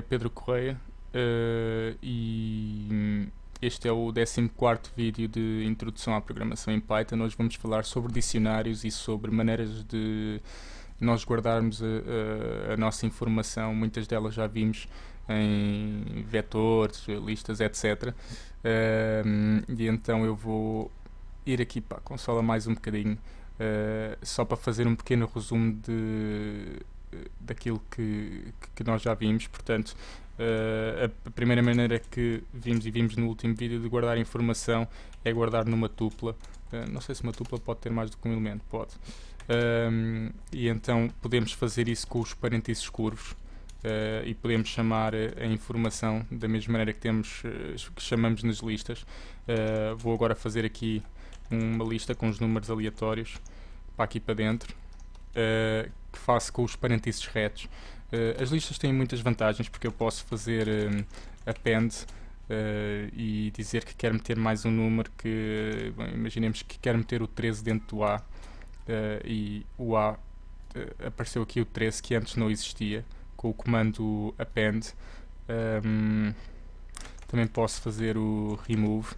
Pedro Correia e este é o 14º vídeo de introdução à programação em Python. Hoje vamos falar sobre dicionários e sobre maneiras de nós guardarmos a nossa informação. Muitas delas já vimos em vetores, listas, etc. E então eu vou ir aqui para a consola mais um bocadinho, só para fazer um pequeno resumo daquilo que nós já vimos. Portanto, a primeira maneira que vimos no último vídeo de guardar informação é guardar numa tupla. Não sei se uma tupla pode ter mais do que um elemento, pode. E então podemos fazer isso com os parênteses curvos. E podemos chamar a informação da mesma maneira que chamamos nas listas. Vou agora fazer aqui uma lista com os números aleatórios para aqui para dentro, que faço com os parênteses retos. As listas têm muitas vantagens porque eu posso fazer append e dizer que quero meter mais um número que, bem, imaginemos que quero meter o 13 dentro do A, e o A apareceu aqui o 13 que antes não existia com o comando append. Também posso fazer o remove,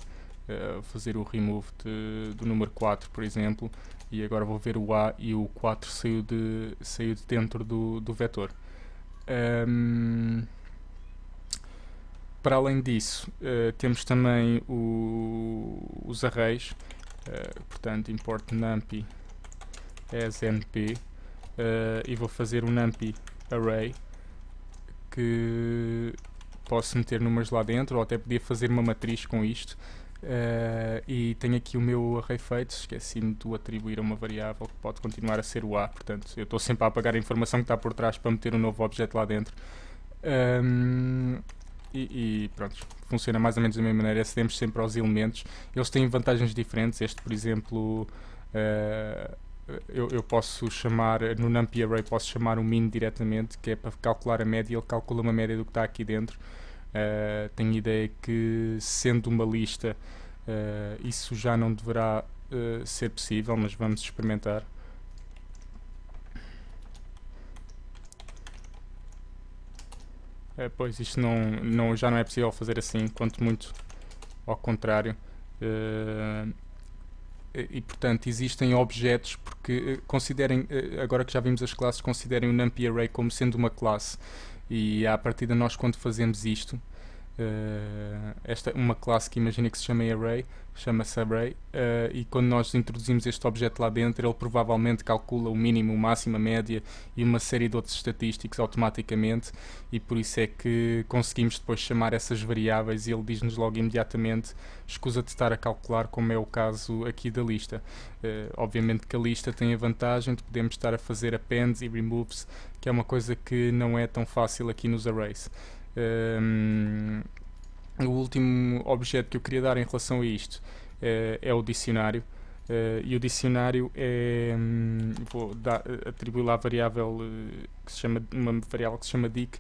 do número 4, por exemplo, e agora vou ver o A e o 4 saiu de dentro do vetor. Para além disso, temos também os arrays, portanto import numpy as np, e vou fazer um numpy array que posso meter números lá dentro, ou até podia fazer uma matriz com isto. E tenho aqui o meu array feito. Esqueci-me de o atribuir a uma variável que pode continuar a ser o A, portanto eu estou sempre a apagar a informação que está por trás para meter um novo objeto lá dentro. E pronto, funciona mais ou menos da mesma maneira. Acedemos sempre aos elementos. Eles têm vantagens diferentes. Este, por exemplo, eu posso chamar, no numpy array posso chamar o min diretamente, que é para calcular a média. Ele calcula uma média do que está aqui dentro. Tenho ideia que, sendo uma lista, isso já não deverá ser possível, mas vamos experimentar. Pois isto já não é possível fazer assim, quanto muito ao contrário. E portanto existem objetos, porque considerem, agora que já vimos as classes, considerem o numpy array como sendo uma classe, e à partida nós, quando fazemos isto, uma classe que imagina que se chama array, chama-se array, e quando nós introduzimos este objeto lá dentro, ele provavelmente calcula o mínimo, o máximo, a média e uma série de outros estatísticos automaticamente, e por isso é que conseguimos depois chamar essas variáveis e ele diz-nos logo imediatamente: escusa de estar a calcular, como é o caso aqui da lista. Obviamente que a lista tem a vantagem de podermos estar a fazer appends e removes, que é uma coisa que não é tão fácil aqui nos arrays. O último objeto que eu queria dar em relação a isto é o dicionário. E o dicionário vou atribuir lá a variável uma variável que se chama dic.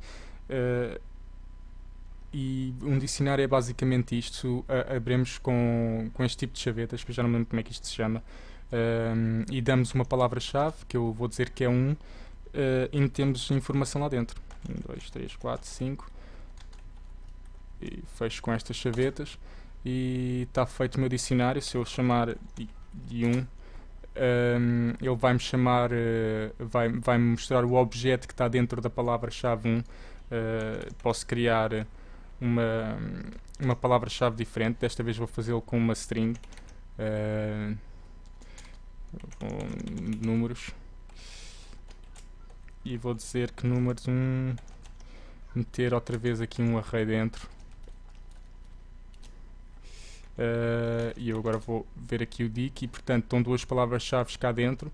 E um dicionário é basicamente isto. Abrimos com este tipo de chavetas, que eu já não me lembro como é que isto se chama, e damos uma palavra-chave, que eu vou dizer que é 1, e metemos informação lá dentro. 1, 2, 3, 4, 5, e fecho com estas chavetas e está feito o meu dicionário. Se eu chamar de 1, ele vai-me chamar, vai-me mostrar o objeto que está dentro da palavra-chave 1. Posso criar uma palavra-chave diferente. Desta vez vou fazê-lo com uma string, com números, e vou dizer que números 1, meter outra vez aqui um array dentro. E eu agora vou ver aqui o dic, e portanto estão duas palavras-chave cá dentro.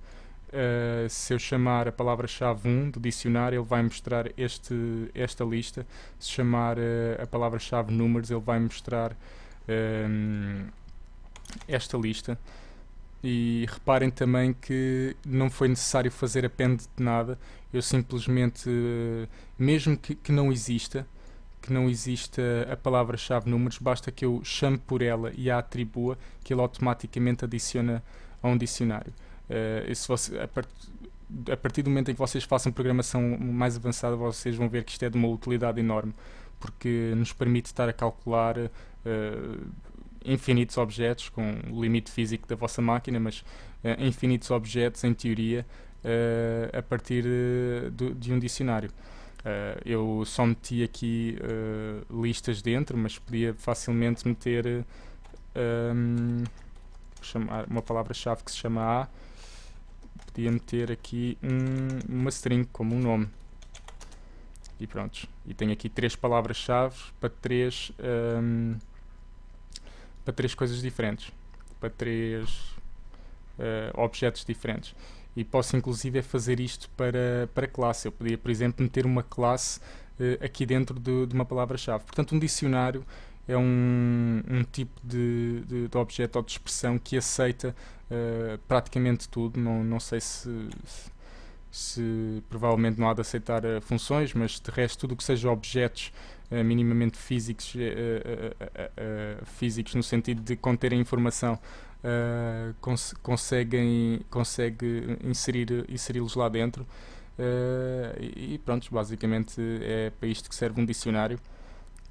Se eu chamar a palavra-chave 1 do dicionário, ele vai mostrar esta lista. Se chamar a palavra-chave números, ele vai mostrar esta lista. E reparem também que não foi necessário fazer append de nada. Eu simplesmente, mesmo que não exista a palavra-chave números, basta que eu chame por ela e a atribua, que ele automaticamente adiciona a um dicionário. a partir do momento em que vocês façam programação mais avançada, vocês vão ver que isto é de uma utilidade enorme, porque nos permite estar a calcular infinitos objetos, com o limite físico da vossa máquina, mas infinitos objetos, em teoria, a partir de um dicionário. Eu só meti aqui listas dentro, mas podia facilmente meter uma palavra-chave que se chama A. Podia meter aqui uma string como um nome. E pronto. E tenho aqui 3 palavras-chave para 3 coisas diferentes. Para 3 objetos diferentes. E posso inclusive fazer isto para classe. Eu podia, por exemplo, meter uma classe aqui dentro de uma palavra-chave. Portanto, um dicionário é um tipo de objeto ou de expressão que aceita praticamente tudo. Não sei se provavelmente não há de aceitar funções, mas de resto tudo o que seja objetos minimamente físicos, físicos no sentido de conterem informação, consegue inseri-los lá dentro. E pronto, basicamente é para isto que serve um dicionário.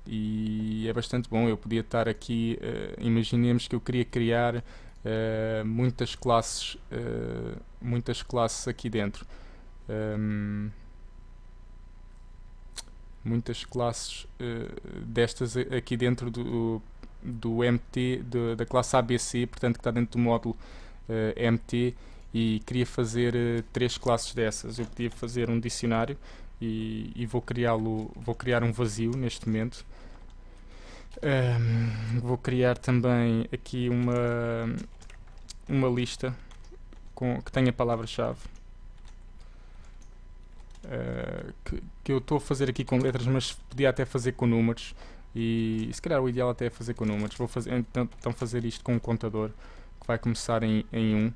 E é bastante bom. Eu podia estar aqui, imaginemos que eu queria criar muitas classes aqui dentro, muitas classes destas aqui dentro do MT, da classe ABC, portanto que está dentro do módulo MT, e queria fazer 3 classes dessas. Eu podia fazer um dicionário e vou criar um vazio neste momento. Vou criar também aqui uma lista que tenha palavra-chave, que eu estou a fazer aqui com letras, mas podia até fazer com números, e se calhar o ideal até é fazer com números. Vou então fazer isto com um contador que vai começar em 1.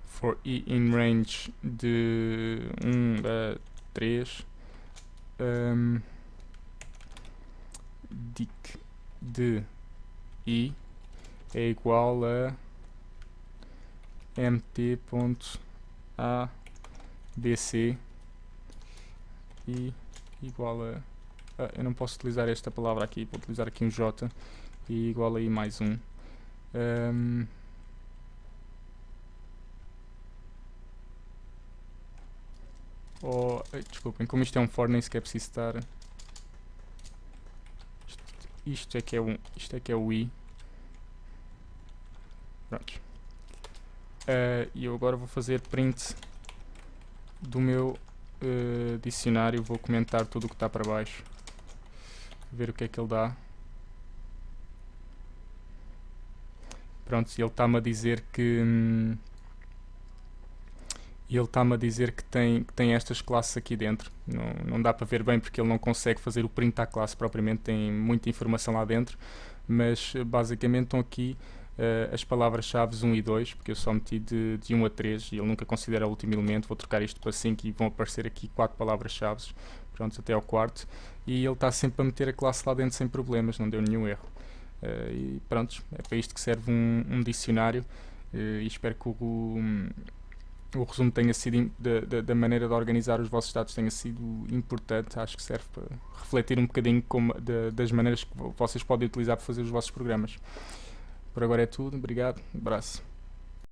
For i in range de 1 a 3, dic de i é igual a mt.abc e igual a... eu não posso utilizar esta palavra aqui, vou utilizar aqui um j, e igual a i mais 1. Desculpem, como isto é um for, nem sequer preciso estar... Isto é que é o i. Pronto. E eu agora vou fazer print do meu dicionário. Vou comentar tudo o que está para baixo, ver o que é que ele dá. Pronto, ele está-me a dizer que tem estas classes aqui dentro. Não dá para ver bem porque ele não consegue fazer o print à classe propriamente, tem muita informação lá dentro, mas basicamente estão aqui as palavras-chave 1 e 2, porque eu só meti de 1 a 3 e ele nunca considera o último elemento. Vou trocar isto para 5 e vão aparecer aqui 4 palavras-chave, pronto, até ao quarto, e ele está sempre a meter a classe lá dentro sem problemas, não deu nenhum erro. E pronto, é para isto que serve um dicionário, e espero que o resumo tenha sido, da maneira de organizar os vossos dados, tenha sido importante. Acho que serve para refletir um bocadinho das maneiras que vocês podem utilizar para fazer os vossos programas. Por agora é tudo, obrigado, abraço.